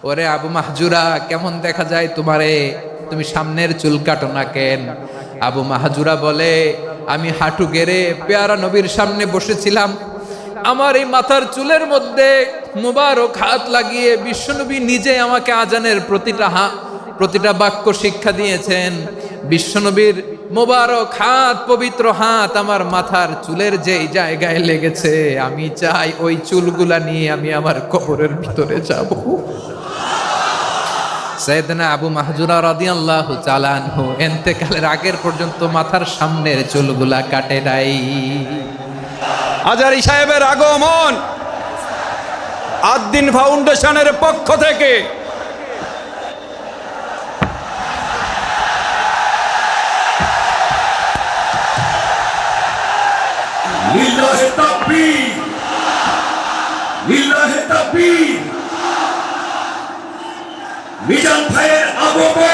ওরে আবু মাহজুরা, কেমন দেখা যায় তোমারে, তুমি সামনের চুল কাটো না কেন? আবু মাহজুরা বলে, আমি হাঁটু গেড়ে পেয়ারা নবীর সামনে বসেছিলাম, আমার এই মাথার চুলের মধ্যে মুবারক হাত লাগিয়ে বিশ্বনবী নিজে আমাকে আজানের প্রতিটা বাক্য শিক্ষা দিয়েছেন। বিশ্বনবীর মোবারক হাত, পবিত্র হাত আমার মাথার চুলের যেই জায়গায় লেগেছে, আমি চাই ওই চুলগুলা নিয়ে আমি আমার কবরের ভিতরে যাব। সাইয়েদনা আবু মাহজুরা রাদিয়াল্লাহু তাআলা আনহু ইন্তেকালের আগের পর্যন্ত মাথার সামনের চুলগুলা কাটে নাই। আজারি সাহেবের আগমন আদ্দিন ফাউন্ডেশনের পক্ষ থেকে লিল্লাহে তাকবীর, লিল্লাহে তাকবীর। মিজান ভাইয়ের আগমন